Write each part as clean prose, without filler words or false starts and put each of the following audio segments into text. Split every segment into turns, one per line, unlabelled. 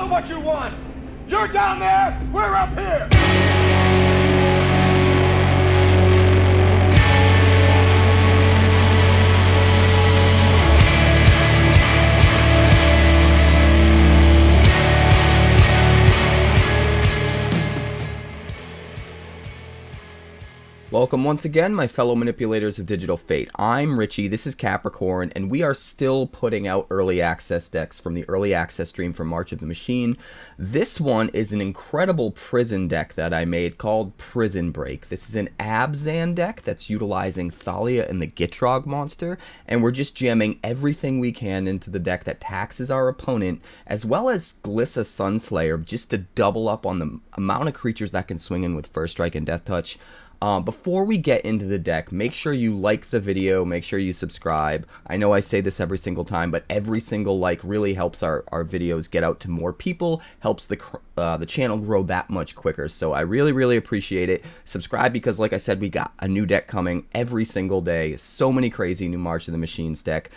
Call it what you want. You're down there, we're up here.
Welcome once again, my fellow manipulators of Digital Fate. I'm Richie, this is Capricorn, and we are still putting out early access decks from the early access stream for March of the Machine. This one is an incredible prison deck that I made called Prison Break. This is an Abzan deck that's utilizing Thalia and the Gitrog monster, and we're just jamming everything we can into the deck that taxes our opponent, as well as Glissa Sunslayer, just to double up on the amount of creatures that can swing in with First Strike and Death Touch. Before we get into the deck, make sure you like the video, make sure you subscribe. I know I say this every single time, but every single like really helps our videos get out to more people, helps the channel grow that much quicker. So I really appreciate it. Subscribe because, like I said, we got a new deck coming every single day. So many crazy new March of the Machines deck.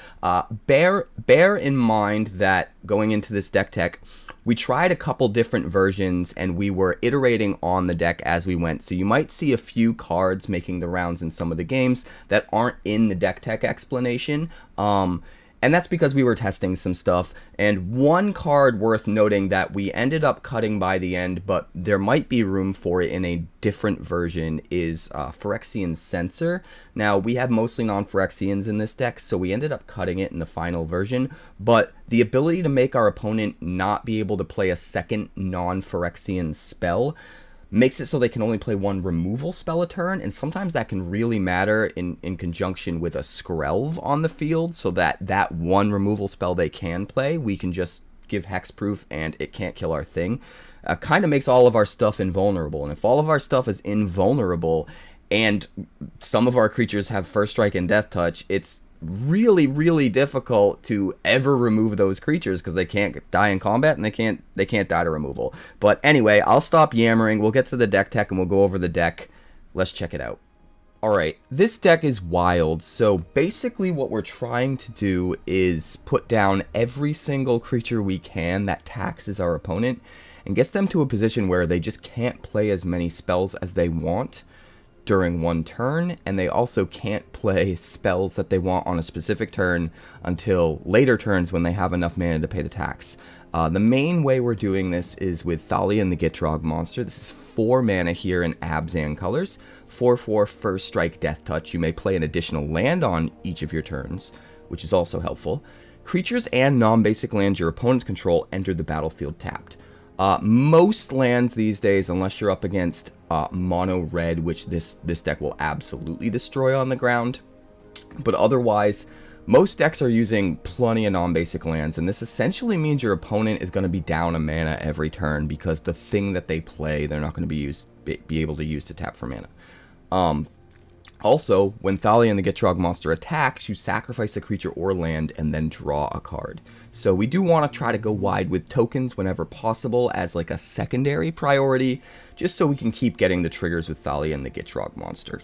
Bear in mind that going into this deck tech, we tried a couple different versions and we were iterating on the deck as we went. So you might see a few cards making the rounds in some of the games that aren't in the deck tech explanation. And that's because we were testing some stuff. And one card worth noting that we ended up cutting by the end, but there might be room for it in a different version, is Phyrexian Censor. Now, we have mostly non-Phyrexians in this deck, so we ended up cutting it in the final version. But the ability to make our opponent not be able to play a second non-Phyrexian spell makes it so they can only play one removal spell a turn, and sometimes that can really matter in conjunction with a Skrelv on the field, so that one removal spell they can play, we can just give hexproof and it can't kill our thing. Kind of makes all of our stuff invulnerable, and if all of our stuff is invulnerable and some of our creatures have First Strike and Death Touch, it's really difficult to ever remove those creatures because they can't die in combat and they can't die to removal. But anyway, I'll stop yammering. We'll get to the deck tech and we'll go over the deck. Let's check it out. Alright, this deck is wild. So basically what we're trying to do is put down every single creature we can that taxes our opponent and gets them to a position where they just can't play as many spells as they want during one turn, and they also can't play spells that they want on a specific turn until later turns when they have enough mana to pay the tax. The main way we're doing this is with Thalia and the Gitrog monster. This is 4 mana here in Abzan colors. 4/4 First Strike Death Touch. You may play an additional land on each of your turns, which is also helpful. Creatures and non-basic lands your opponents control enter the battlefield tapped. Most lands these days, unless you're up against MonoRed, which this deck will absolutely destroy on the ground, but otherwise, most decks are using plenty of non-basic lands, and this essentially means your opponent is going to be down a mana every turn because the thing that they play, they're not going to be able to use to tap for mana. Also, when Thalia and the Gitrog monster attacks, you sacrifice a creature or land and then draw a card. So we do want to try to go wide with tokens whenever possible as like a secondary priority, just so we can keep getting the triggers with Thalia and the Gitrog monster.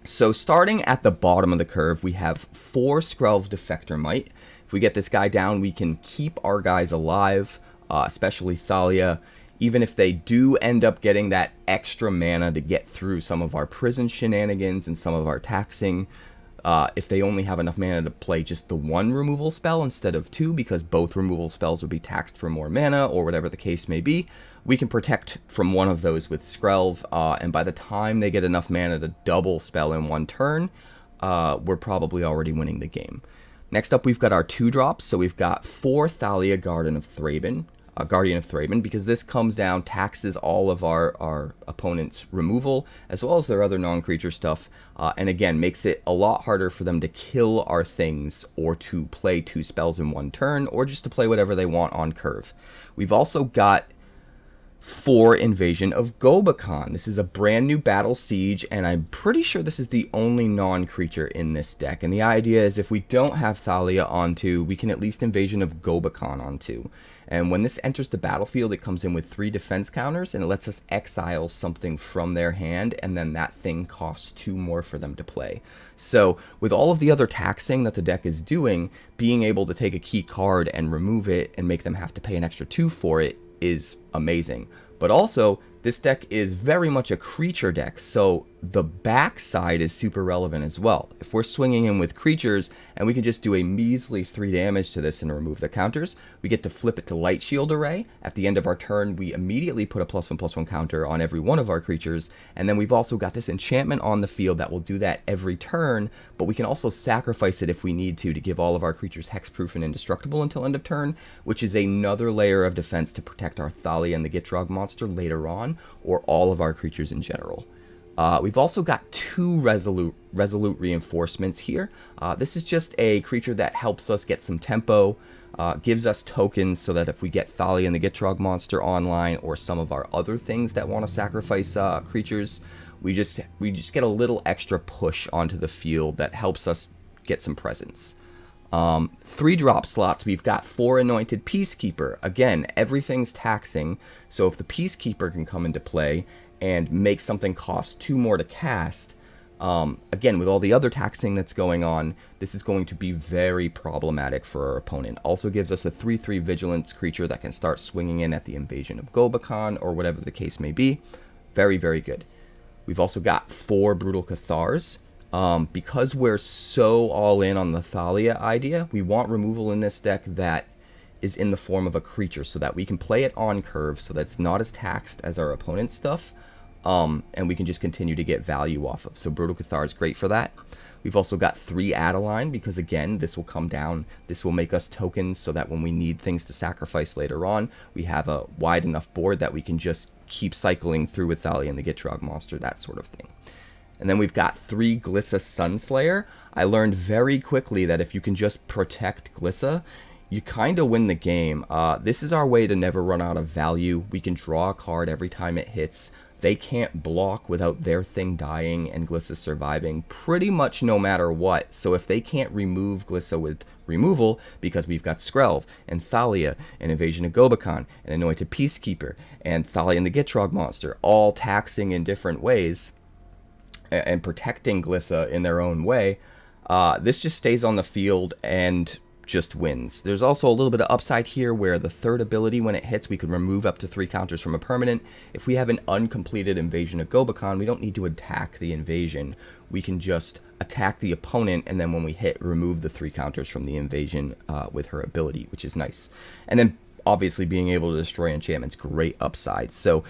So starting at the bottom of the curve, we have 4 Skrelv Defector Might. If we get this guy down, we can keep our guys alive, especially Thalia. Even if they do end up getting that extra mana to get through some of our prison shenanigans and some of our taxing, if they only have enough mana to play just the one removal spell instead of 2, because both removal spells would be taxed for more mana, or whatever the case may be, we can protect from one of those with Skrelv, and by the time they get enough mana to double spell in one turn, we're probably already winning the game. Next up, we've got our 2-drops, so we've got 4 Thalia Guardian of Thraben, because this comes down, taxes all of our opponent's removal, as well as their other non-creature stuff, and again, makes it a lot harder for them to kill our things, or to play 2 spells in one turn, or just to play whatever they want on curve. We've also got 4 Invasion of Gobakhan. This is a brand new battle siege, and I'm pretty sure this is the only non-creature in this deck, and the idea is if we don't have Thalia on 2, we can at least Invasion of Gobakhan on 2. And when this enters the battlefield, it comes in with 3 defense counters, and it lets us exile something from their hand, and then that thing costs 2 more for them to play. So with all of the other taxing that the deck is doing, being able to take a key card and remove it and make them have to pay an extra 2 for it is amazing. But also, this deck is very much a creature deck, so the backside is super relevant as well. If we're swinging in with creatures, and we can just do a measly 3 damage to this and remove the counters, we get to flip it to Light Shield Array. At the end of our turn, we immediately put a +1/+1 counter on every one of our creatures, and then we've also got this enchantment on the field that will do that every turn, but we can also sacrifice it if we need to give all of our creatures hexproof and indestructible until end of turn, which is another layer of defense to protect our Thalia and the Gitrog monster later on, or all of our creatures in general. We've also got 2 Resolute Reinforcements here. This is just a creature that helps us get some tempo, gives us tokens so that if we get Thalia and the Gitrog monster online, or some of our other things that want to sacrifice creatures, we just get a little extra push onto the field that helps us get some presence. 3 drop slots, we've got 4 Anointed Peacekeeper. Again, everything's taxing, so if the Peacekeeper can come into play and make something cost 2 more to cast, again, with all the other taxing that's going on, this is going to be very problematic for our opponent. Also gives us a 3/3 Vigilance creature that can start swinging in at the Invasion of Gobakhan, or whatever the case may be. Very, very good. We've also got 4 Brutal Cathars. Because we're so all in on the Thalia idea, we want removal in this deck that is in the form of a creature, so that we can play it on curve, so that it's not as taxed as our opponent's stuff, and we can just continue to get value off of. So Brutal Cathar is great for that. We've also got 3 Adeline, because again, this will come down, this will make us tokens, so that when we need things to sacrifice later on, we have a wide enough board that we can just keep cycling through with Thalia and the Gitrog monster, that sort of thing. And then we've got 3 Glissa Sunslayer. I learned very quickly that if you can just protect Glissa, you kind of win the game. This is our way to never run out of value. We can draw a card every time it hits. They can't block without their thing dying and Glissa surviving pretty much no matter what. So if they can't remove Glissa with removal, because we've got Skrelv and Thalia and Invasion of Gobakhan and Anointed Peacekeeper and Thalia and the Gitrog monster, all taxing in different ways and protecting Glissa in their own way, this just stays on the field and just wins. There's also a little bit of upside here where the 3rd ability, when it hits, we could remove up to 3 counters from a permanent. If we have an uncompleted Invasion of Gobakhan, we don't need to attack the invasion. We can just attack the opponent, and then when we hit, remove the 3 counters from the invasion with her ability, which is nice. And then obviously being able to destroy enchantments, great upside. So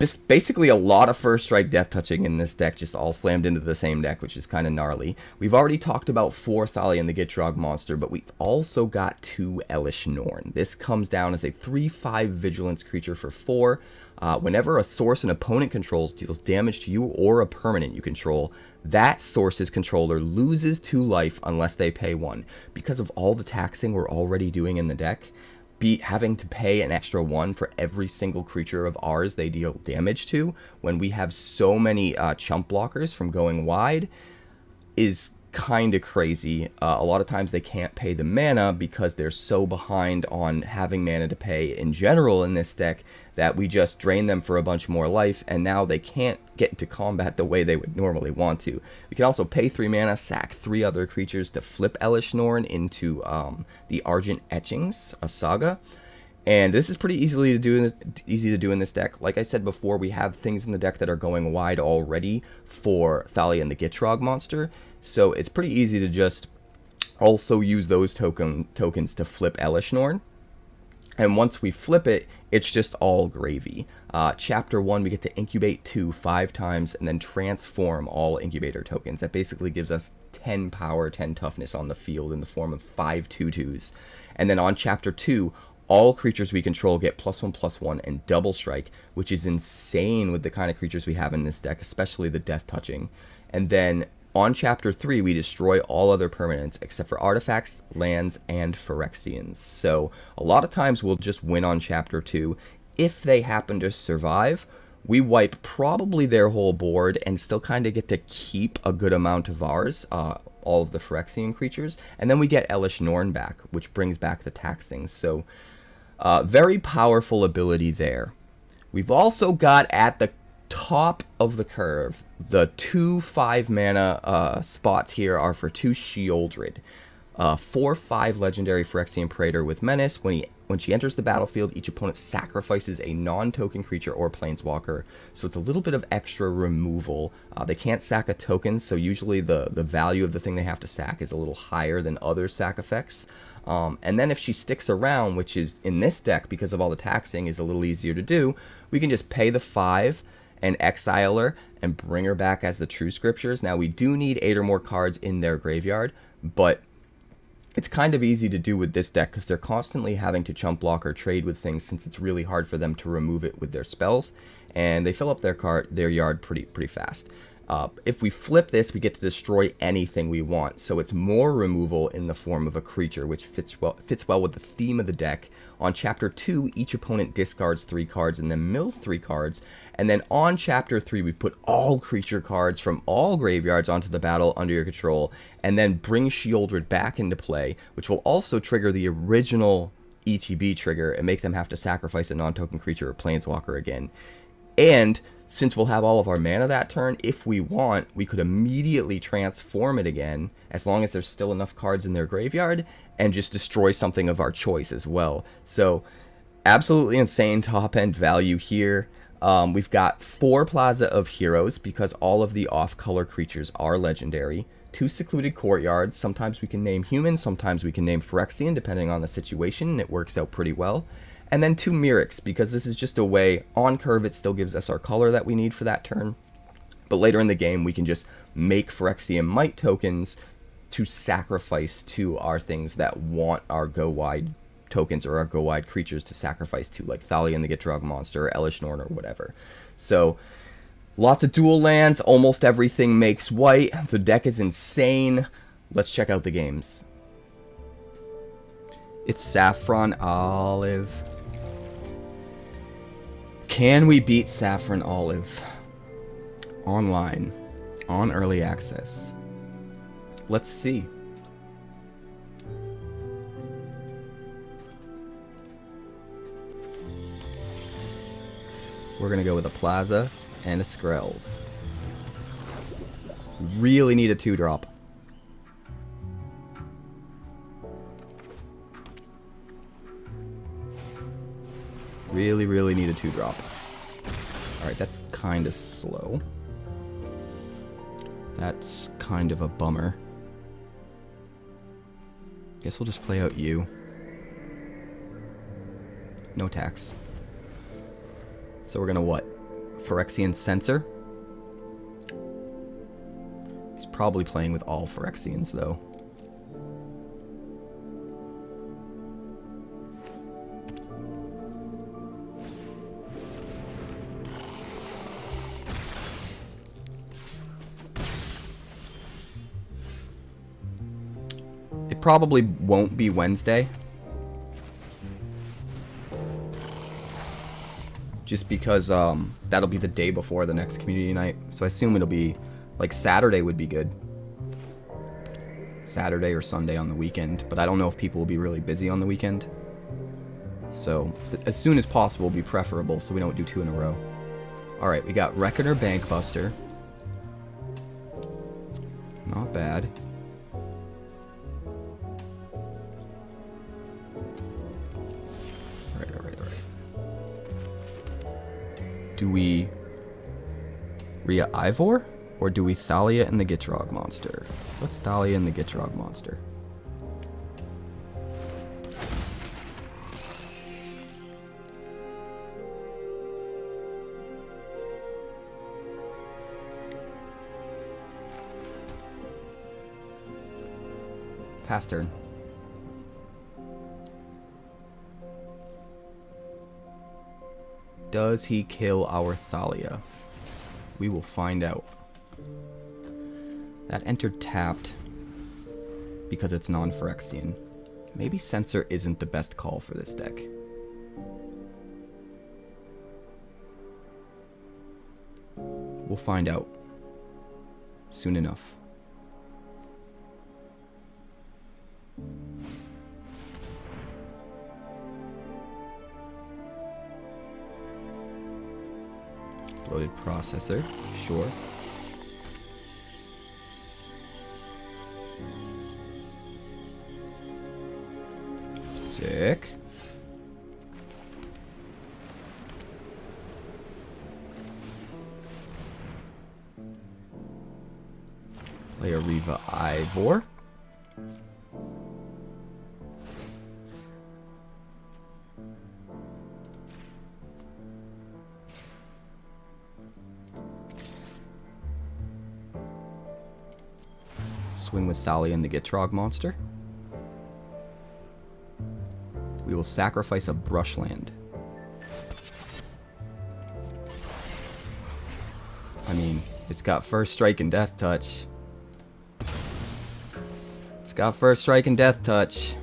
it's basically a lot of first strike death touching in this deck, just all slammed into the same deck, which is kind of gnarly. We've already talked about 4 Thalia and the Gitrog monster, but we've also got 2 Elesh Norn. This comes down as a 3/5 Vigilance creature for 4. Whenever a source an opponent controls deals damage to you or a permanent you control, that source's controller loses 2 life unless they pay 1. Because of all the taxing we're already doing in the deck, having to pay an extra 1 for every single creature of ours they deal damage to, when we have so many chump blockers from going wide, is kind of crazy. A lot of times they can't pay the mana because they're so behind on having mana to pay in general in this deck that we just drain them for a bunch more life, and now they can't get into combat the way they would normally want to. We can also pay 3 mana, sack 3 other creatures to flip Elesh Norn into the Argent Etchings, a saga. And this is pretty easy to do in this deck. Like I said before, we have things in the deck that are going wide already for Thalia and the Gitrog monster, so it's pretty easy to just also use those tokens to flip Elesh Norn. And once we flip it, it's just all gravy. Chapter 1, we get to incubate 2 5 times and then transform all incubator tokens. That basically gives us 10 power, 10 toughness on the field in the form of 5 2/2s. And then on Chapter 2, all creatures we control get +1/+1 and double strike, which is insane with the kind of creatures we have in this deck, especially the death touching. And then on Chapter 3, we destroy all other permanents except for artifacts, lands, and Phyrexians. So a lot of times we'll just win on Chapter 2. If they happen to survive, we wipe probably their whole board and still kind of get to keep a good amount of ours, all of the Phyrexian creatures. And then we get Elesh Norn back, which brings back the taxing. So very powerful ability there. We've also got at the top of the curve, the 2 5 mana spots here are for 2 Sheoldred. 4/5 legendary Phyrexian Praetor with Menace. When when she enters the battlefield, each opponent sacrifices a non-token creature or planeswalker. So it's a little bit of extra removal. They can't sack a token, so usually the value of the thing they have to sack is a little higher than other sack effects. And then if she sticks around, which is in this deck, because of all the taxing, is a little easier to do, we can just pay the 5 and exile her and bring her back as the True Scriptures. Now, we do need 8 or more cards in their graveyard, but it's kind of easy to do with this deck because they're constantly having to chump block or trade with things, since it's really hard for them to remove it with their spells, and they fill up their yard pretty fast. If we flip this, we get to destroy anything we want, so it's more removal in the form of a creature, which fits well with the theme of the deck. On Chapter 2, each opponent discards 3 cards and then mills 3 cards, and then on Chapter 3, we put all creature cards from all graveyards onto the battle under your control, and then bring Sheoldred back into play, which will also trigger the original ETB trigger and make them have to sacrifice a non-token creature or planeswalker again. And since we'll have all of our mana that turn, if we want, we could immediately transform it again, as long as there's still enough cards in their graveyard, and just destroy something of our choice as well. So, absolutely insane top-end value here. We've got 4 Plaza of Heroes, because all of the off-color creatures are legendary. 2 Secluded Courtyards. Sometimes we can name human, sometimes we can name Phyrexian, depending on the situation, and it works out pretty well. And then 2 Myrics, because this is just a way, on curve it still gives us our color that we need for that turn, but later in the game we can just make Phyrexian Might tokens to sacrifice to our things that want our go wide tokens or our go wide creatures to sacrifice to, like Thalia and the Gitrog monster, or Elesh Norn, or whatever. So lots of dual lands, almost everything makes white, the deck is insane. Let's check out the games. It's Saffron Olive. Can we beat Saffron Olive online, on early access? Let's see. We're going to go with a Plaza and a Skrelv. Really need a 2-drop. Really need a 2-drop. Alright, that's kind of slow. That's kind of a bummer. Guess we'll just play out you. No tax. So we're gonna what? Phyrexian Censor? He's probably playing with all Phyrexians though. Probably won't be Wednesday, just because that'll be the day before the next community night, so I assume it'll be like Saturday would be good, Saturday or Sunday on the weekend, but I don't know if people will be really busy on the weekend, so as soon as possible will be preferable so we don't do 2 in a row. Alright, we got Reckoner Bankbuster, not bad. Do we Rhea Ivor, or do we Thalia and the Gitrog monster? What's Thalia and the Gitrog monster? Pass turn. Does he kill our Thalia? We will find out. That entered tapped because it's non-Phyrexian. Maybe Censor isn't the best call for this deck. We'll find out soon enough. Loaded processor, sure. Sick. Play a Riva Ivor. Swing with Thalia and the Gitrog monster. We will sacrifice a Brushland. I mean, it's got First Strike and Death Touch. It's got First Strike and Death Touch.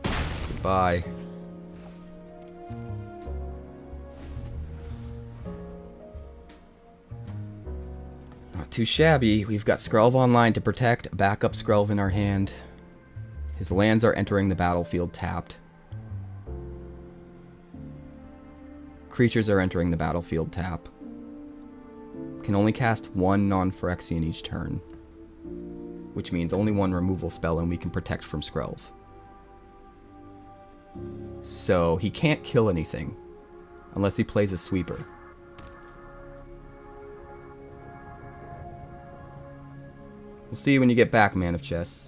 Goodbye. Not too shabby. We've got Skrelv online to protect, backup Skrelv in our hand. His lands are entering the battlefield tapped. Creatures are entering the battlefield tap. Can only cast one non-Phyrexian each turn, which means only one removal spell, and we can protect from Skrelv. So he can't kill anything unless he plays a sweeper. We'll see you when you get back, Man of Chess.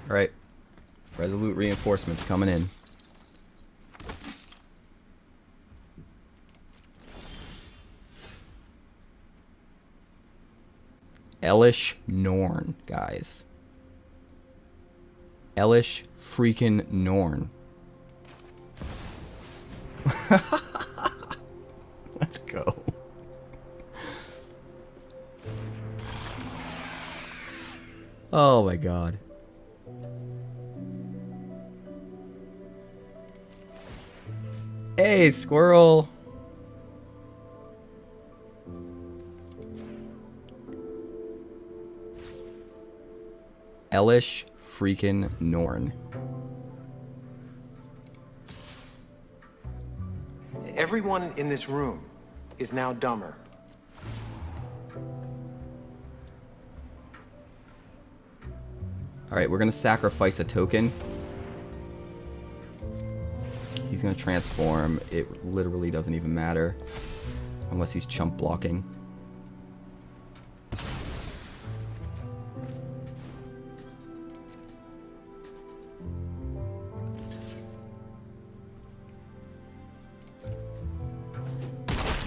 Alright. Resolute Reinforcements coming in. Elesh Norn, guys. Elesh freaking Norn. Let's go. Oh my god. Hey, squirrel! Elesh freaking Norn.
Everyone in this room is now dumber.
Alright, we're gonna sacrifice a token. He's gonna transform. It literally doesn't even matter. Unless he's chump blocking.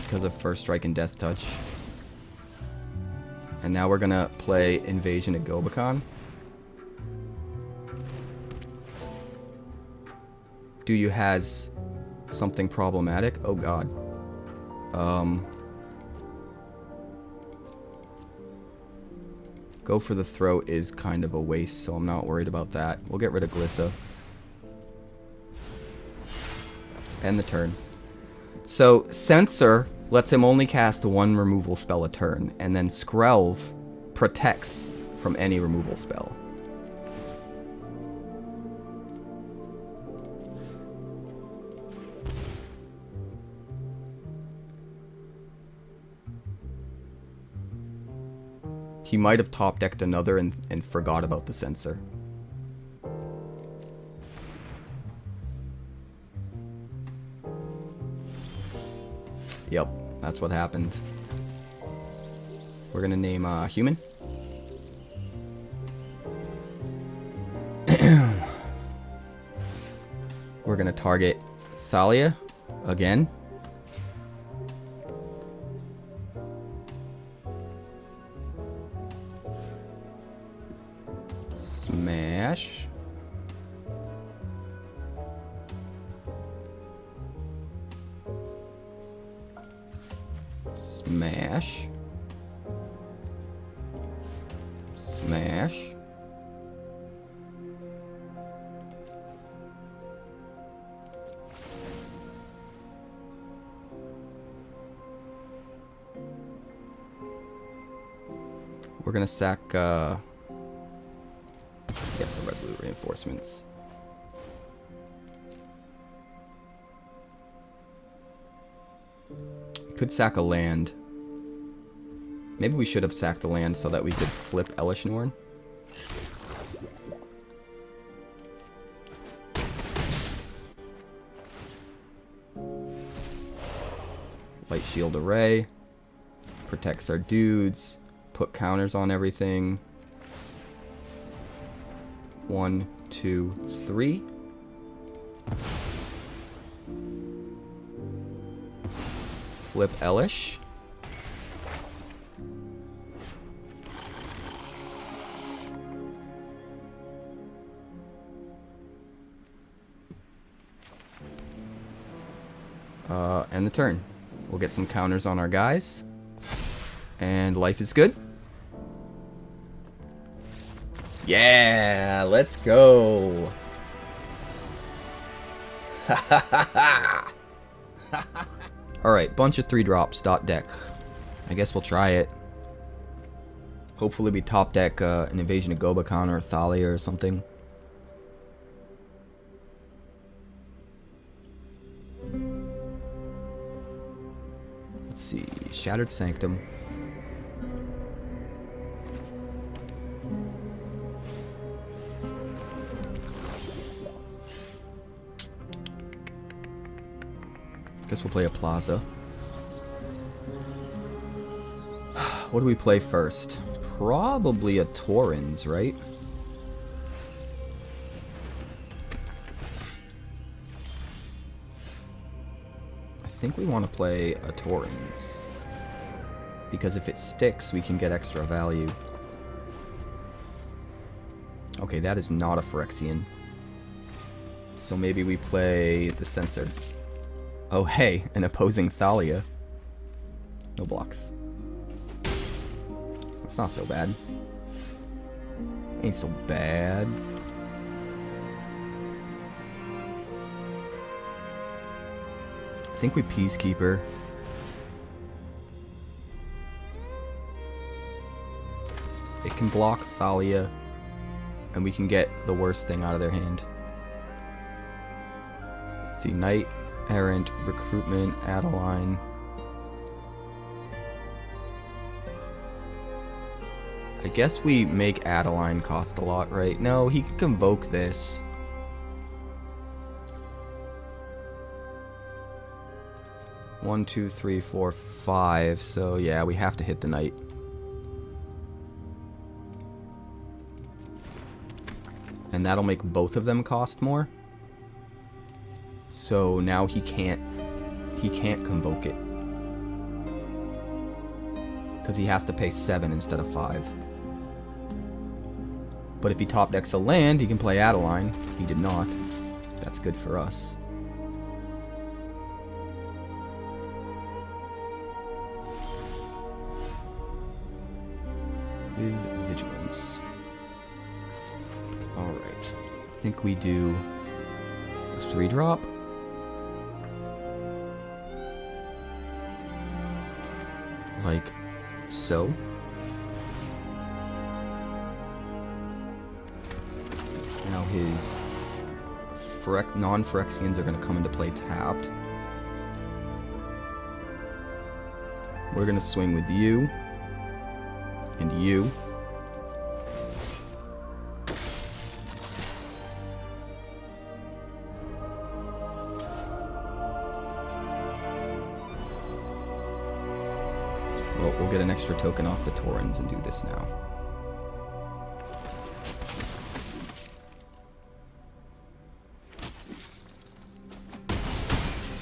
Because of First Strike and Death Touch. And now we're gonna play Invasion of Gobakhan. Do you has something problematic? Oh god. Go for the throat is kind of a waste, so I'm not worried about that. We'll get rid of Glissa. End the turn. So, Censor lets him only cast one removal spell a turn, and then Skrelv protects from any removal spell. He might have top decked another and forgot about the Censor. Yep, that's what happened. We're gonna name Human. We're gonna target Thalia again. Smash. Smash. Smash. We're gonna sack, I guess the Resolute Reinforcements. could sack a land. Maybe we should have sacked the land so that we could flip Elesh Norn. Light Shield Array. Protects our dudes. Put counters on everything. 1, 2, 3. Flip Elesh. End the turn. We'll get some counters on our guys. And life is good. Yeah, let's go. Alright, bunch of 3-drops, dot deck. I guess we'll try it. Hopefully we top deck an Invasion of Gobakhan or Thalia or something. Let's see, Shattered Sanctum. Guess we'll play a Plaza. What do we play first? Probably a Torrens, right? I think we want to play a Torrens. Because if it sticks, we can get extra value. Okay, that is not a Phyrexian. So maybe we play the Censor. Oh hey, an opposing Thalia. No blocks. It's not so bad. Ain't so bad. I think we Peacekeeper. It can block Thalia, and we can get the worst thing out of their hand. Let's see, Knight, Errant, Recruitment, Adeline. I guess we make Adeline cost a lot, right? No, he can convoke this. One, two, three, four, 5. So yeah, we have to hit the Knight. And that'll make both of them cost more. So now he can't convoke it. Because he has to pay 7 instead of 5. But if he top decks a land, he can play Adeline. He did not. That's good for us. With Vigilance. Alright. I think we do a 3-drop. Like so. Now his non-Phyrexians are going to come into play tapped. We're going to swing with you. And you. Well, we'll get an extra token off the Torrens and do this now.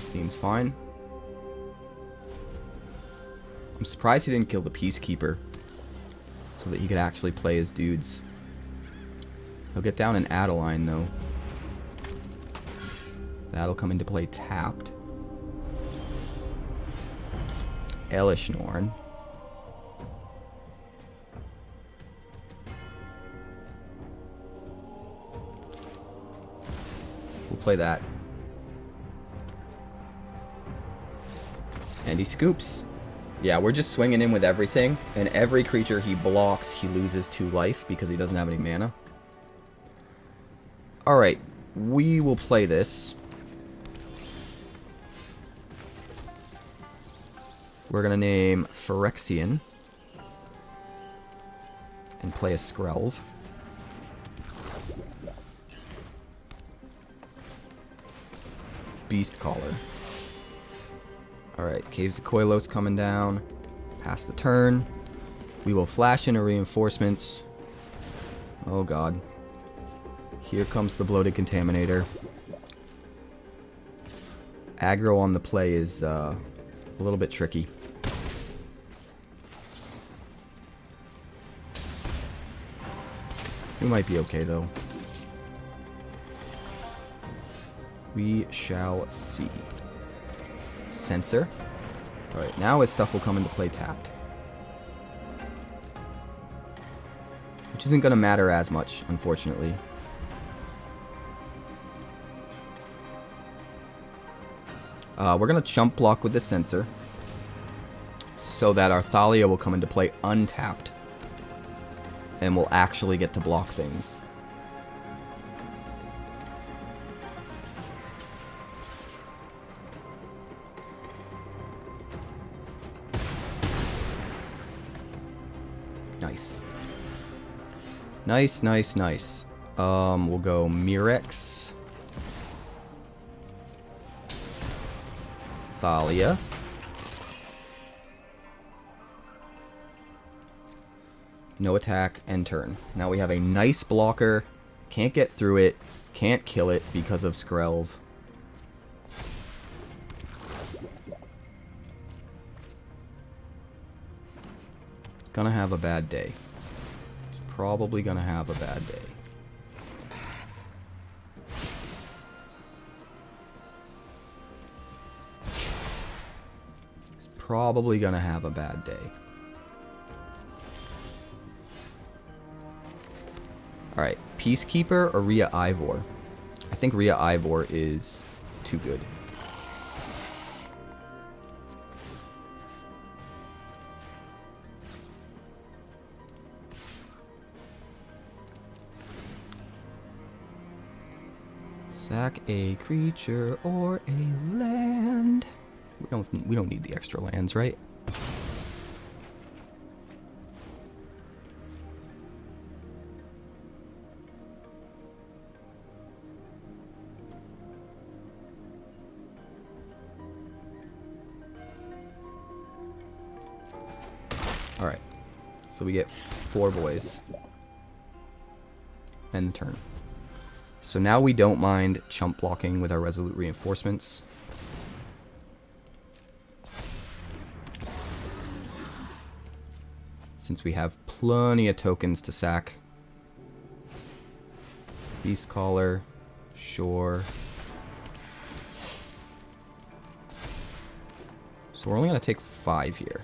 Seems fine. I'm surprised he didn't kill the Peacekeeper so that he could actually play his dudes. He'll get down an Adeline though. That'll come into play tapped. Elesh Norn. We'll play that. And he scoops. Yeah, we're just swinging in with everything. And every creature he blocks, he loses 2 life because he doesn't have any mana. Alright, we will play this. We're going to name Phyrexian. And play a Skrelv. Beast Caller. Alright, Caves of Koilos coming down. Pass the turn. We will flash into reinforcements. Oh god. Here comes the Bloated Contaminator. Aggro on the play is a little bit tricky. We might be okay, though. We shall see. Censor. Alright, now his stuff will come into play tapped. Which isn't going to matter as much, unfortunately. We're going to chump block with the Censor. So that our Thalia will come into play untapped. And we'll actually get to block things. Nice. Nice, nice, nice. We'll go Mirex. Thalia. No attack, end turn. Now we have a nice blocker. Can't get through it. Can't kill it because of Skrelv. It's gonna have a bad day. It's probably gonna have a bad day. It's probably gonna have a bad day. Alright, Peacekeeper or Rhea Ivor? I think Rhea Ivor is too good. Sack a creature or a land. We don't need the extra lands, right? Alright, so we get 4 boys. End turn. So now we don't mind chump blocking with our Resolute Reinforcements. Since we have plenty of tokens to sack. Beast Caller, sure. So we're only going to take 5 here.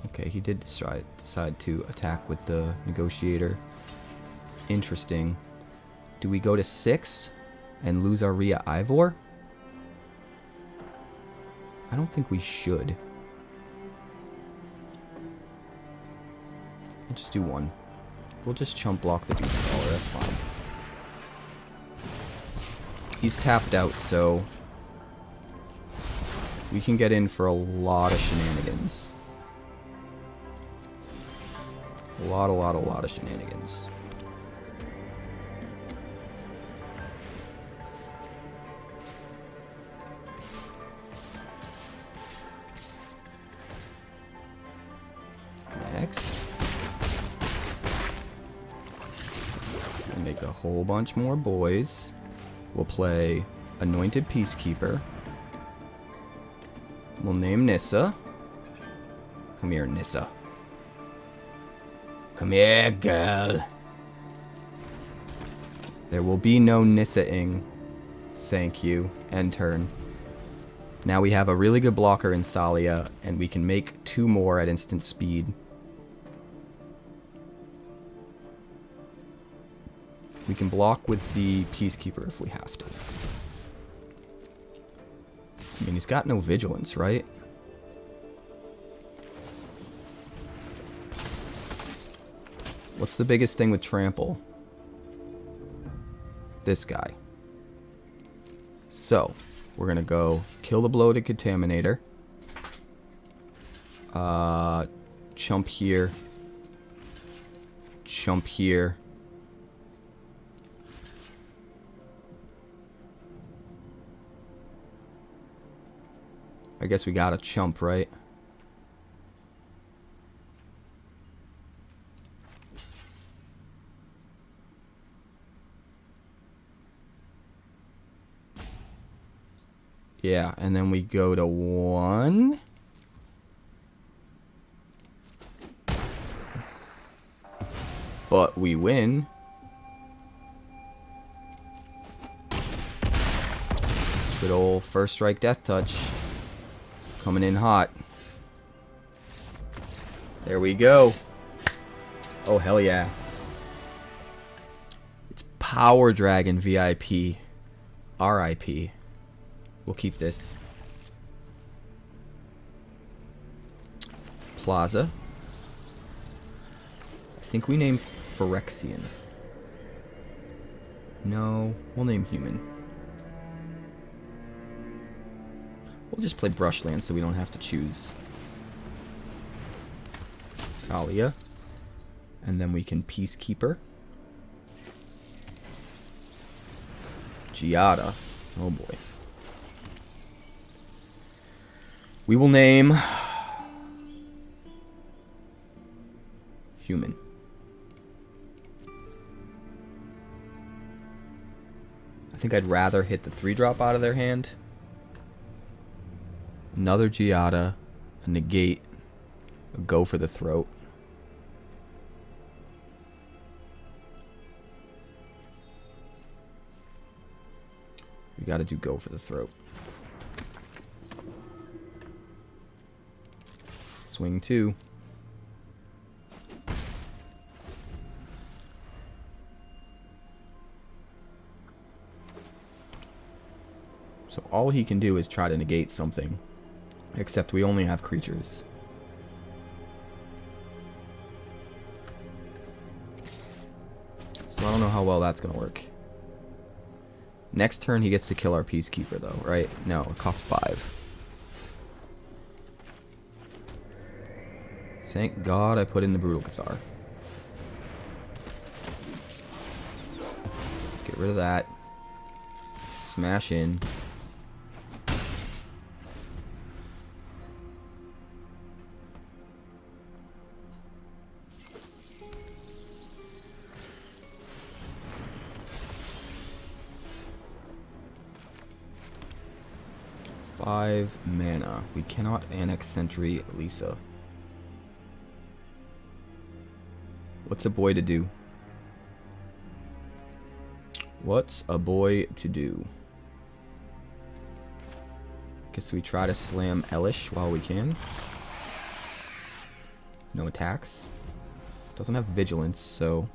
Okay, he did decide to attack with the Negotiator. Interesting. Do we go to 6 and lose our Rhea Ivor? I don't think we should. We'll just do 1. We'll just chump block the Beast Caller, that's fine. He's tapped out, so we can get in for a lot of shenanigans. A lot of shenanigans. Next. We'll make a whole bunch more boys. We'll play Anointed Peacekeeper. We'll name Nissa. Come here, Nissa. Come here, girl. There will be no Nissa-ing. Thank you. End turn. Now we have a really good blocker in Thalia, and we can make 2 more at instant speed. We can block with the Peacekeeper if we have to. I mean, he's got no vigilance, right? What's the biggest thing with Trample? this guy. So, we're going to go kill the Bloated Contaminator. Chump here. Chump here. I guess we gotta chump, right? Yeah, and then we go to 1. But we win. Good old first strike death touch. Coming in hot. There we go. Oh, hell yeah. It's PowrDragn VIP. RIP. We'll keep this. Plaza. I think we name Phyrexian. No, we'll name Human. We'll just play Brushland so we don't have to choose. Thalia. And then we can Peacekeeper. Giada. Oh boy. We will name Human. I think I'd rather hit the 3-drop out of their hand. Another Giada, a negate, a go for the throat. We gotta do go for the throat. Swing 2. So all he can do is try to negate something. Except we only have creatures. So I don't know how well that's going to work. Next turn he gets to kill our Peacekeeper though, right? No, it costs 5. Thank God I put in the Brutal Cathar. Get rid of that. Smash in. Five mana. We cannot annex Sentry Lisa. What's a boy to do? What's a boy to do? Guess we try to slam Elesh while we can. No attacks. Doesn't have vigilance, so...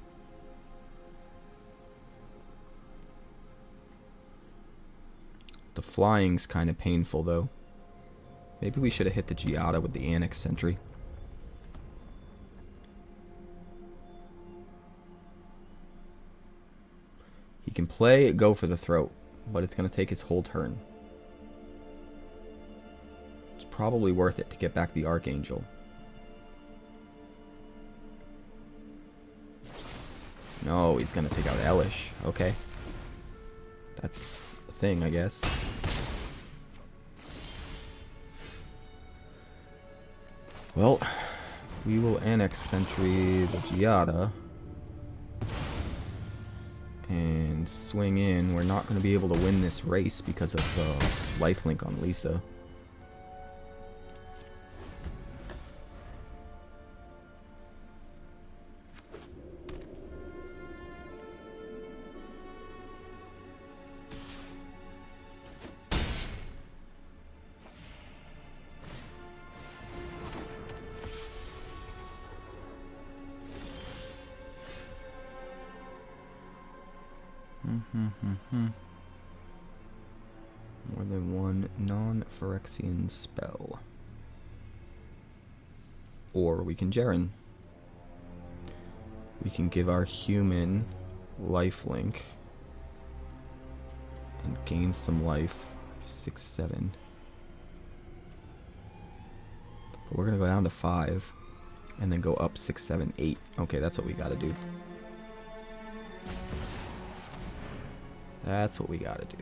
The flying's kind of painful, though. Maybe we should have hit the Giada with the Annex Sentry. He can play go for the throat, but it's going to take his whole turn. It's probably worth it to get back the Archangel. No, he's going to take out Elesh. Okay. That's a thing, I guess. Well, we will Annex Sentry the Giada. And swing in. We're not going to be able to win this race because of the lifelink on Lisa. More than one non-Phyrexian spell. Or we can Jaren. We can give our human lifelink And gain some life. 6, 7. But we're gonna go down to 5. And then go up 6, 7, 8. Okay, that's what we gotta do. That's what we gotta do.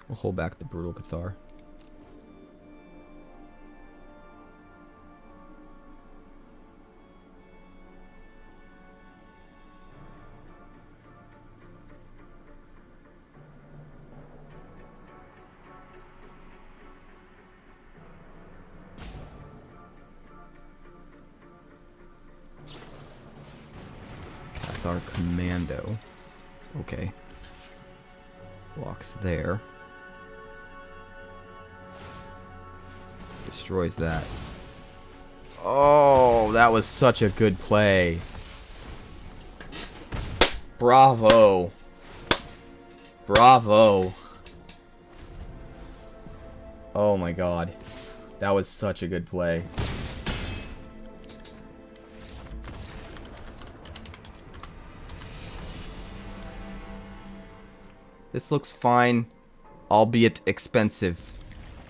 We'll hold back the Brutal Cathar. Cathar Commando. Okay. Blocks there. Destroys that. Oh, that was such a good play. Bravo. Bravo. Oh my god. That was such a good play. This looks fine, albeit expensive.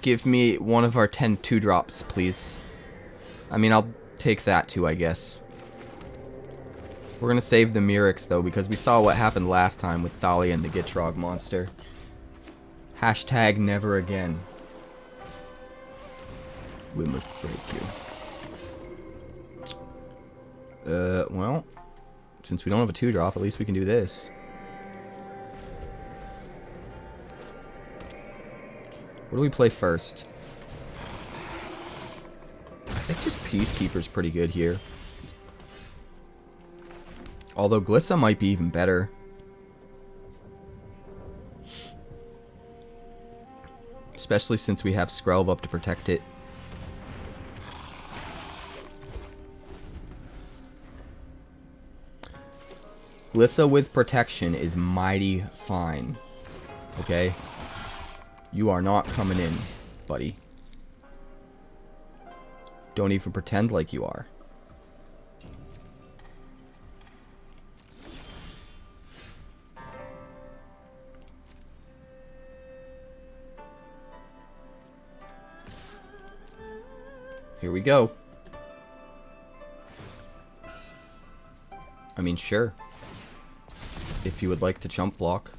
Give me one of our 10 2-drops, please. I mean, I'll take that too, I guess. We're gonna save the Mirrex, though, because we saw what happened last time with Thalia and the Gitrog monster. Hashtag never again. We must break you. Well, since we don't have a 2-drop, at least we can do this. What do we play first? I think just Peacekeeper's pretty good here. Although Glissa might be even better. Especially since we have Skrelv up to protect it. Glissa with protection is mighty fine. Okay? You are not coming in, buddy. Don't even pretend like you are. Here we go. I mean, sure. If you would like to chump block.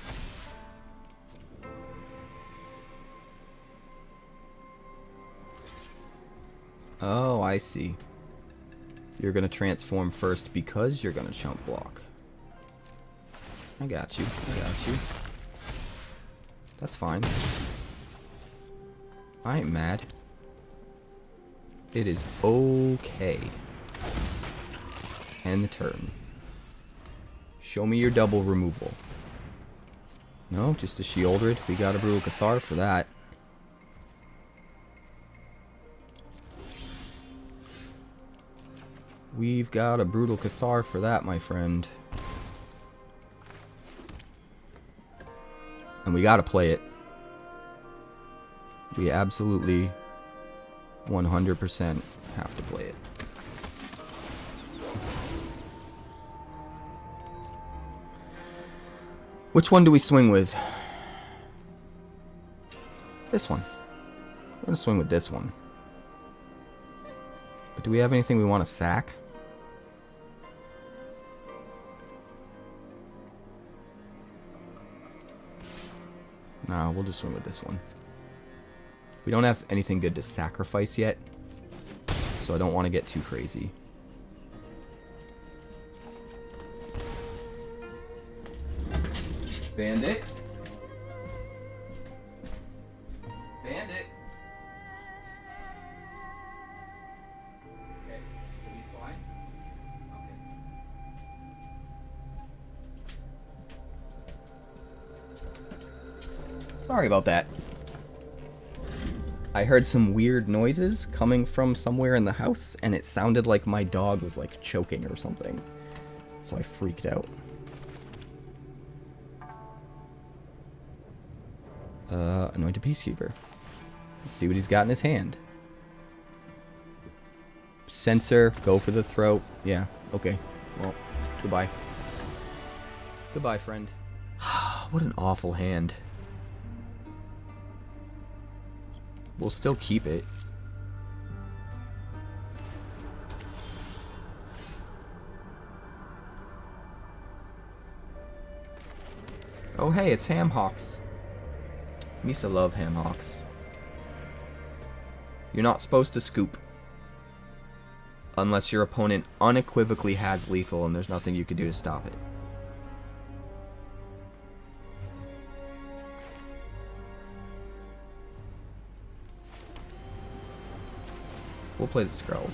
Oh, I see. You're gonna transform first because you're gonna chump block. I got you. I got you. That's fine. I ain't mad. It is okay. End the turn. Show me your double removal. No, just a Sheoldred. We got a Brutal Cathar for that. We've got a Brutal Cathar for that, my friend. And we gotta play it. We absolutely 100% have to play it. Which one do we swing with? This one. We're gonna swing with this one. But do we have anything we want to sack? No, we'll just swing with this one. We don't have anything good to sacrifice yet, so I don't want to get too crazy. Bandit. Bandit. Okay, so he's fine. Okay. Sorry about that. I heard some weird noises coming from somewhere in the house, and it sounded like my dog was like choking or something. So I freaked out. Anointed Peacekeeper. Let's see what he's got in his hand. Censor, go for the throat. Yeah, okay. Well, goodbye. Goodbye, friend. What an awful hand. We'll still keep it. Oh hey, it's HamHocks. Misa love HamHocks. You're not supposed to scoop. Unless your opponent unequivocally has lethal and there's nothing you can do to stop it. We'll play the Skrelv.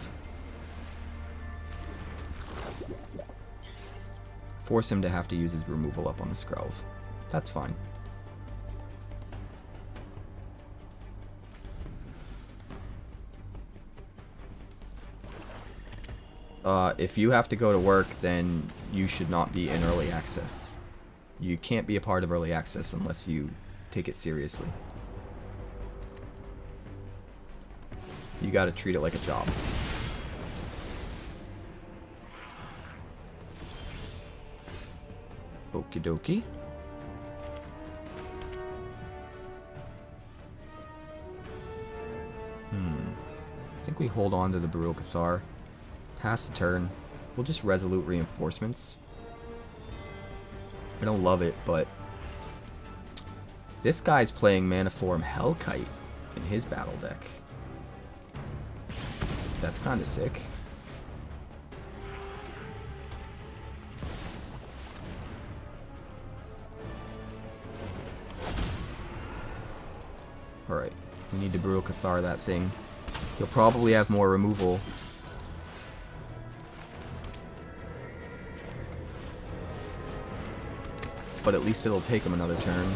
Force him to have to use his removal up on the Skrelv. That's fine. If you have to go to work, then you should not be in early access. You can't be a part of early access unless you take it seriously. You gotta treat it like a job. Okie dokie. I think we hold on to the Brutal Cathar. Pass the turn. We'll just Resolute Reinforcements. I don't love it, but this guy's playing Maniform Hellkite in his battle deck. That's kind of sick. Alright, we need to Brutal Cathar that thing. He'll probably have more removal. But at least it'll take him another turn.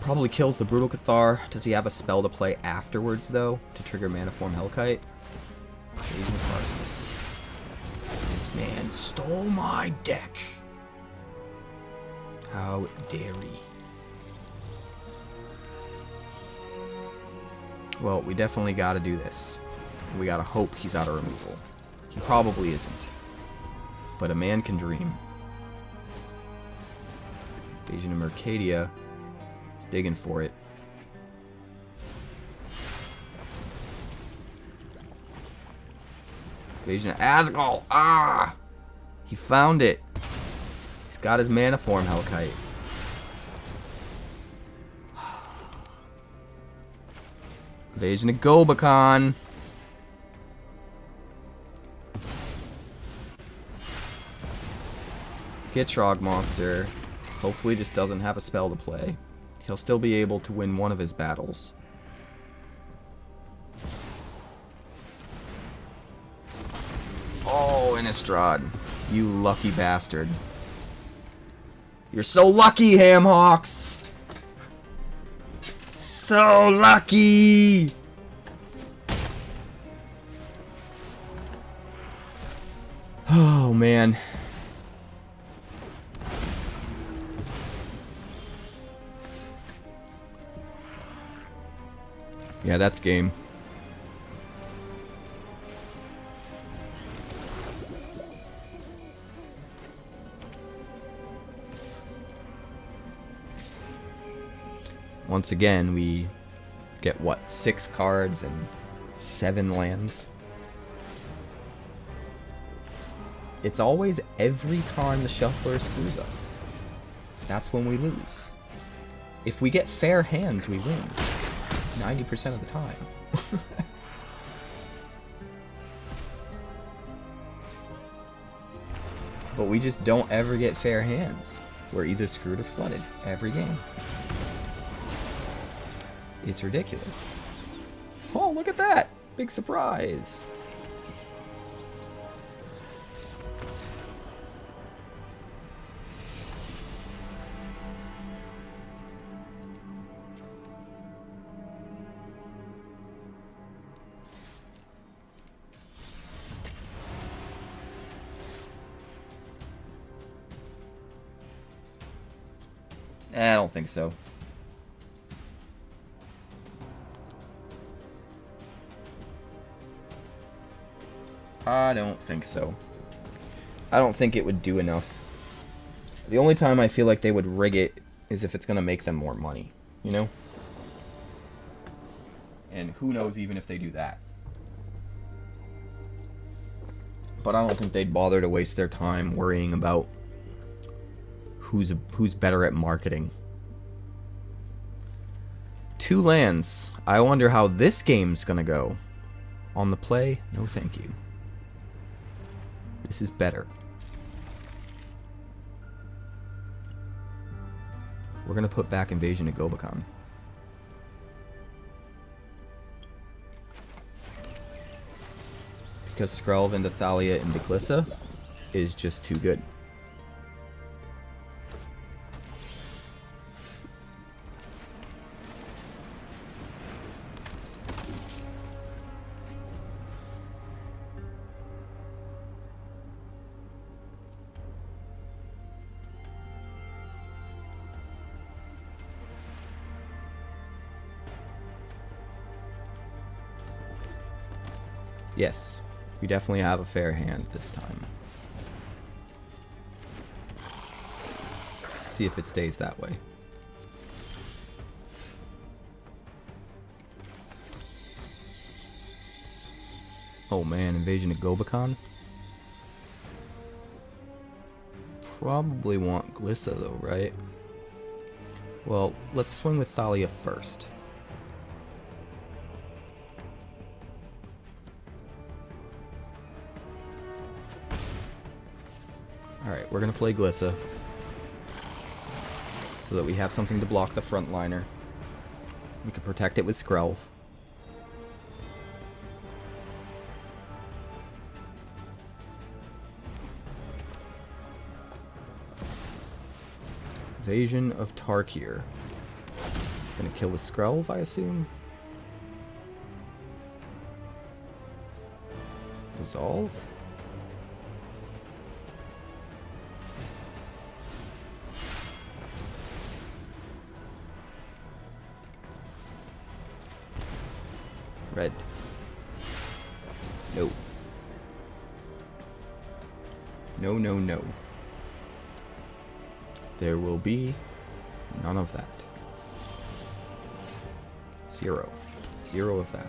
Probably kills the Brutal Cathar. Does he have a spell to play afterwards, though, to trigger Maniform Hellkite? This man stole my deck. How dare he? Well, we definitely gotta do this. We gotta hope he's out of removal. He probably isn't. But a man can dream. Invasion of Mercadia. Digging for it. Invasion of Asgol. Ah! He found it. He's got his Maniform Hellkite. Invasion of Gobakhan. Gitrog monster. Hopefully just doesn't have a spell to play. He'll still be able to win one of his battles. Oh, Innistrad. You lucky bastard. You're so lucky, HamHocks! So lucky! Oh, man. Yeah, that's game. Once again, we get, what, 6 cards and 7 lands? It's always every time the shuffler screws us. That's when we lose. If we get fair hands, we win. 90% of the time. But we just don't ever get fair hands. We're either screwed or flooded every game. It's ridiculous. Oh, look at that! Big surprise! I don't think so. I don't think so. I don't think it would do enough. The only time I feel like they would rig it is if it's going to make them more money, you know? And who knows even if they do that. But I don't think they'd bother to waste their time worrying about who's better at marketing. 2 lands. I wonder how this game's going to go. On the play? No thank you. This is better. We're going to put back Invasion of Gobakhan. Because Skrelv into Thalia into Glissa is just too good. Yes, we definitely have a fair hand this time. See if it stays that way. Oh man, Invasion of Gobakhan. Probably want Glissa though, right? Well, let's swing with Thalia first. Alright, we're going to play Glissa so that we have something to block the frontliner. We can protect it with Skrelv. Invasion of Tarkir. Gonna kill the Skrelv, I assume. Resolve. Red. No. No, no, no. There will be none of that. 0. 0 of that.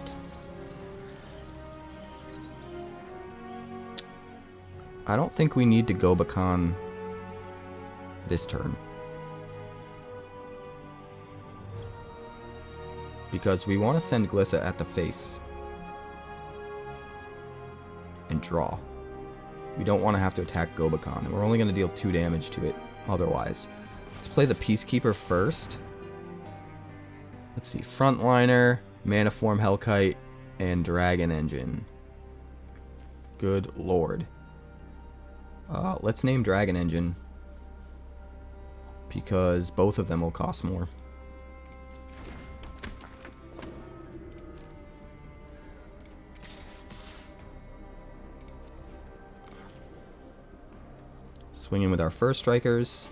I don't think we need to Gobakhan this turn. Because we want to send Glissa at the face. And draw. We don't want to have to attack Gobakhan. And we're only going to deal 2 damage to it otherwise. Let's play the Peacekeeper first. Let's see. Frontliner, Manaform Hellkite, and Dragon Engine. Good lord. Let's name Dragon Engine. Because both of them will cost more. Swinging with our first strikers.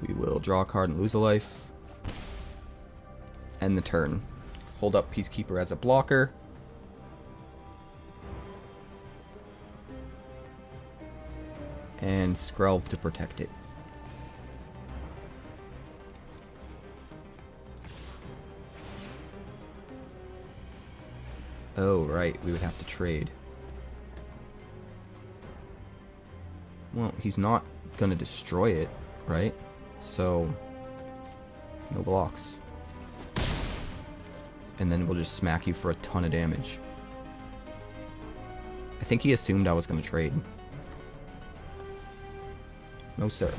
We will draw a card and lose a life. End the turn. Hold up Peacekeeper as a blocker. And Skrelv to protect it. Oh, right. We would have to trade. Well, he's not going to destroy it, right? So, no blocks. And then we'll just smack you for a ton of damage. I think he assumed I was going to trade. No, sir.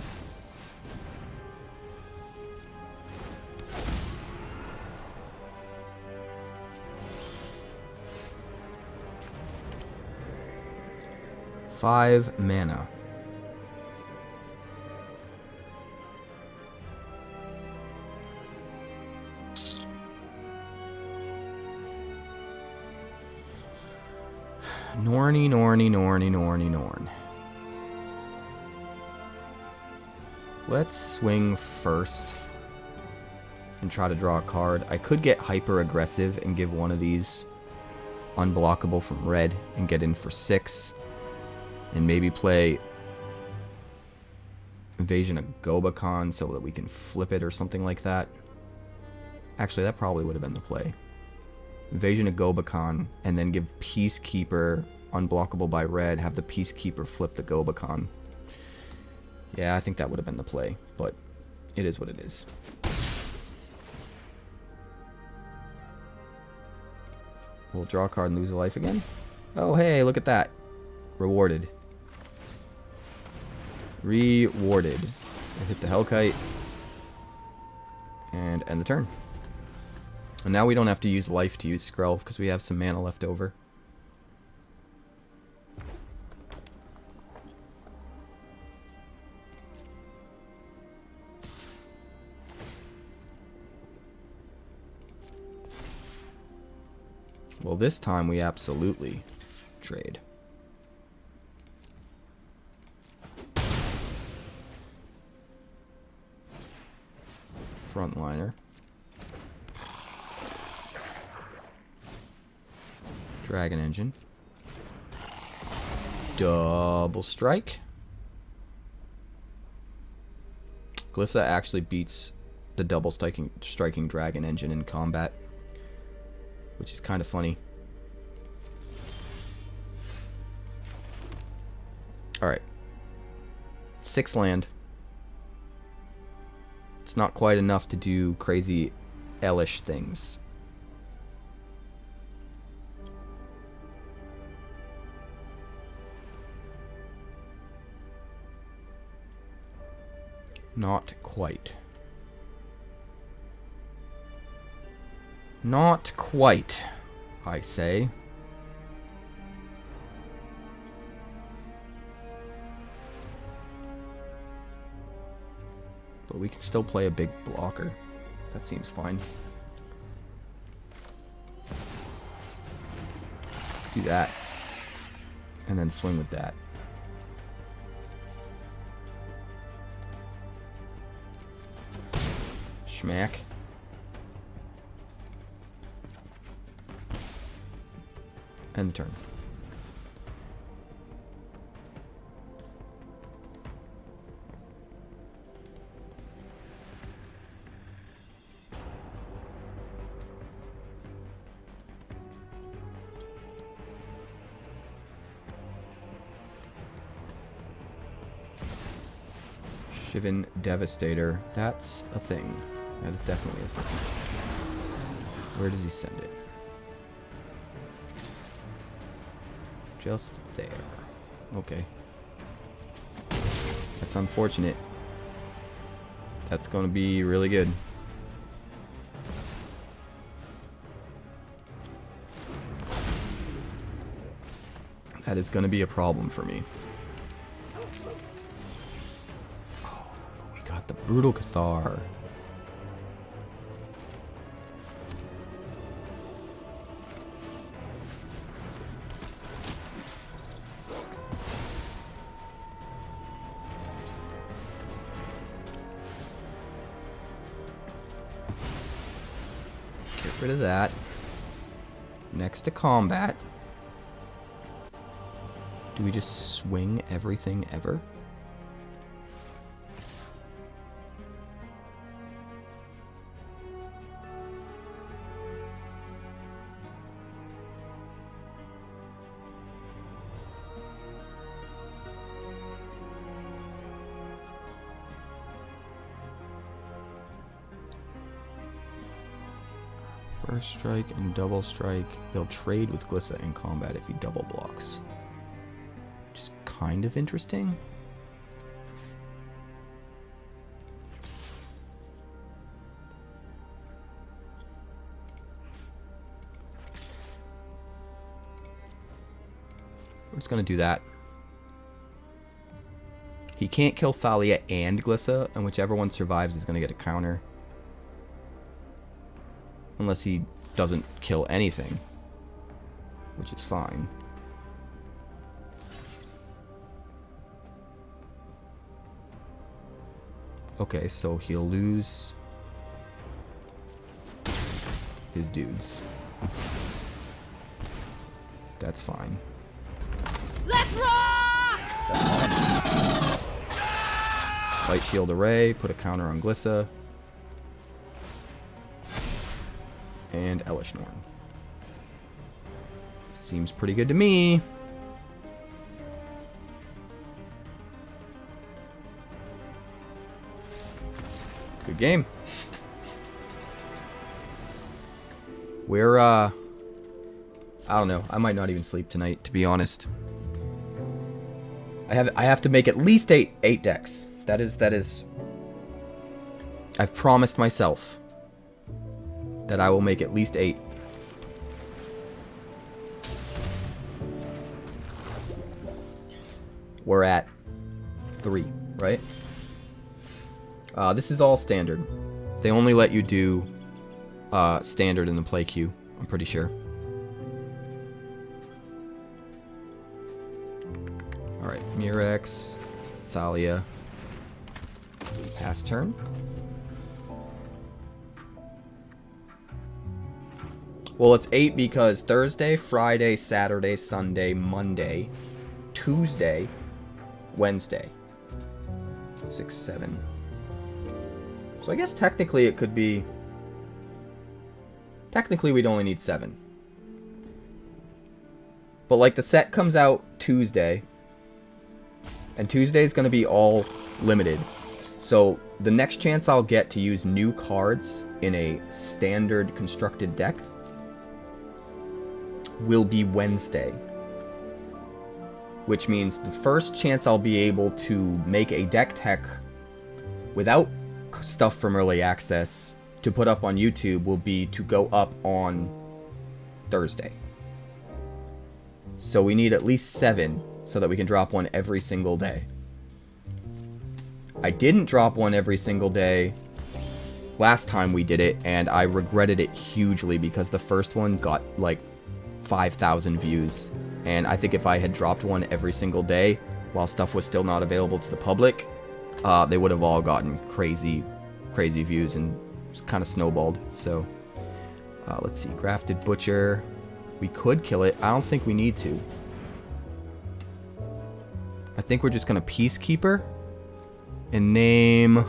Five mana. Norny, Norny, Norny, Norny, Norn. Let's swing first and try to draw a card. I could get hyper aggressive and give one of these unblockable from red and get in for 6. And maybe play Invasion of Gobakhan so that we can flip it or something like that. Actually, that probably would have been the play. Invasion of Gobakhan, and then give Peacekeeper unblockable by red, have the Peacekeeper flip the Gobakhan. Yeah, I think that would have been the play, but it is what it is. We'll draw a card and lose a life again. Oh, hey, look at that. Rewarded. Rewarded. I hit the Hellkite. And end the turn. And now we don't have to use life to use Skrelv because we have some mana left over. Well, this time we absolutely trade. Frontliner. Dragon Engine. Double Strike. Glissa actually beats the double striking Dragon Engine in combat, which is kind of funny. Alright. 6 land. It's not quite enough to do crazy Elesh things. Not quite. Not quite, I say. But we can still play a big blocker. That seems fine. Let's do that. And then swing with that. Schmack. End the turn. Shivan Devastator. That's a thing. That is definitely a thing. Where does he send it? Just there. Okay. That's unfortunate. That's going to be really good. That is going to be a problem for me. Oh, but we got the Brutal Cathar. Rid of that. Next to combat. Do we just swing everything ever? First strike and double strike. He'll trade with Glissa in combat if he double blocks. Just kind of interesting. We're just gonna do that. He can't kill Thalia and Glissa, and whichever one survives is gonna get a counter. Unless he doesn't kill anything, which is fine. Okay, so he'll lose his dudes. That's fine.
Let's rock!
That's fine. Light Shield Array, put a counter on Glissa. And Elesh Norn. Seems pretty good to me. Good game. We're, I don't know. I might not even sleep tonight, to be honest. I have to make at least eight decks. That is. I've promised myself that I will make at least 8. We're at 3, right? This is all standard. They only let you do standard in the play queue, I'm pretty sure. Alright, Murex, Thalia. Pass turn. Well, it's 8 because Thursday, Friday, Saturday, Sunday, Monday, Tuesday, Wednesday. 6, 7. So I guess technically it could be... Technically we'd only need 7. But like the set comes out Tuesday. And Tuesday is going to be all limited. So the next chance I'll get to use new cards in a standard constructed deck will be Wednesday. Which means the first chance I'll be able to make a deck tech without stuff from early access to put up on YouTube will be to go up on Thursday. So we need at least 7 so that we can drop one every single day. I didn't drop one every single day last time we did it, and I regretted it hugely because the first one got like 5,000 views. And I think if I had dropped one every single day while stuff was still not available to the public, they would have all gotten crazy views and kind of snowballed. So let's see, Grafted Butcher. We could kill it. I don't think we need to. I think we're just gonna Peacekeeper and name...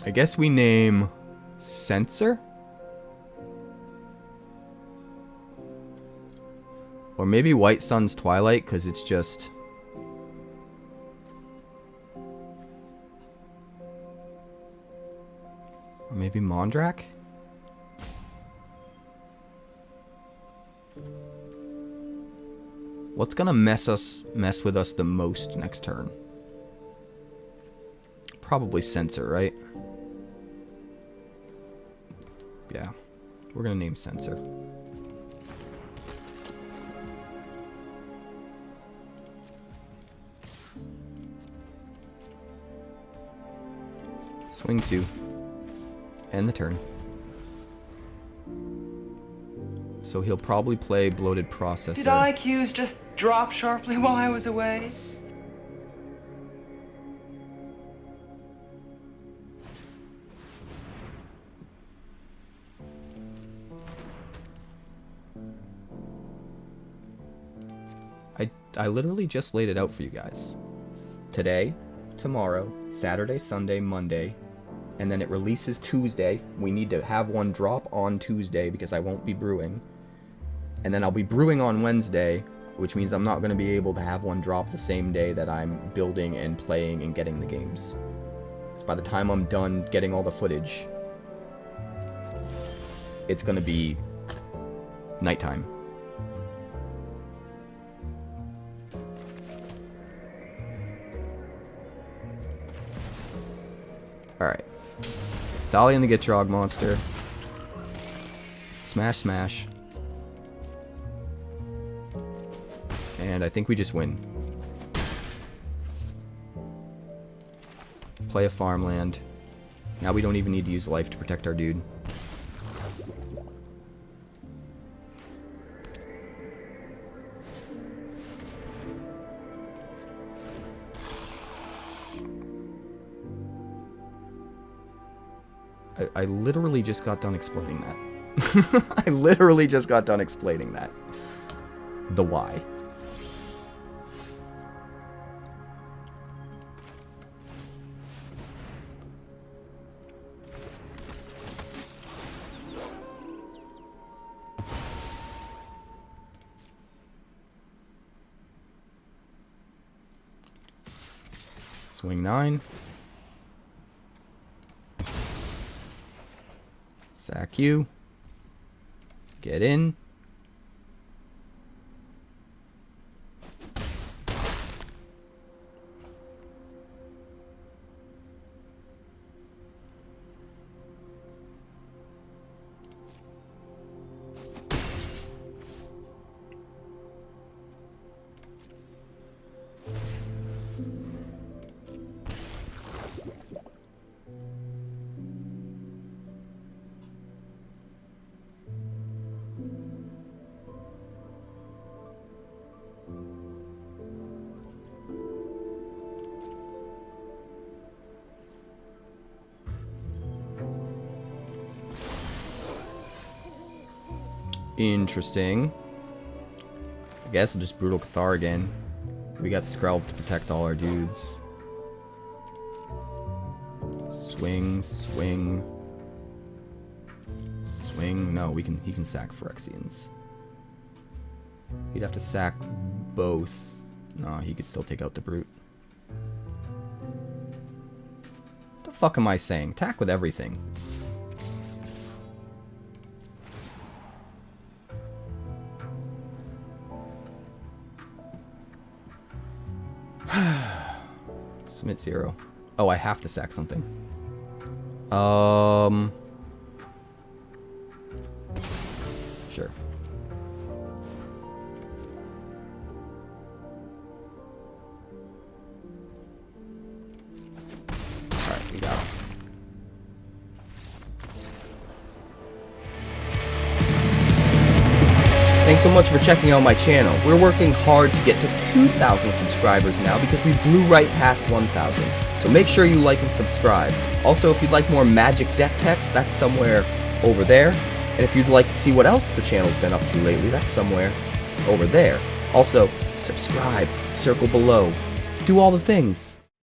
I guess we name Censor? Or maybe White Sun's Twilight, because it's just... Or maybe Mondrak? What's gonna mess with us the most next turn? Probably Censor, right? Yeah, we're gonna name Censor. Swing 2. End the turn. So he'll probably play Bloated Processor.
Did IQs just drop sharply while I was away?
I literally just laid it out for you guys. Today, tomorrow, Saturday, Sunday, Monday, and then it releases Tuesday. We need to have one drop on Tuesday because I won't be brewing. And then I'll be brewing on Wednesday, which means I'm not going to be able to have one drop the same day that I'm building and playing and getting the games. Because by the time I'm done getting all the footage, it's going to be nighttime. Alright. Thalia and the Gitrog monster. Smash, smash. And I think we just win. Play a farmland. Now we don't even need to use life to protect our dude. I literally just got done explaining that. I literally just got done explaining that. The why. Swing 9. Sack you. Get in. Interesting. I guess I'll just Brutal Cathar again. We got Skrelv to protect all our dudes. Swing, swing. Swing. No, he can sack Phyrexians. He'd have to sack both. No, he could still take out the Brute. What the fuck am I saying? Attack with everything. Submit 0. Oh, I have to sack something. Sure. Alright, we got it. Thanks so much for checking out my channel. We're working hard to get to 2,000 subscribers now because we blew right past 1,000. So make sure you like and subscribe. Also, if you'd like more magic deck text, that's somewhere over there. And if you'd like to see what else the channel's been up to lately, that's somewhere over there. Also, subscribe, circle below, do all the things.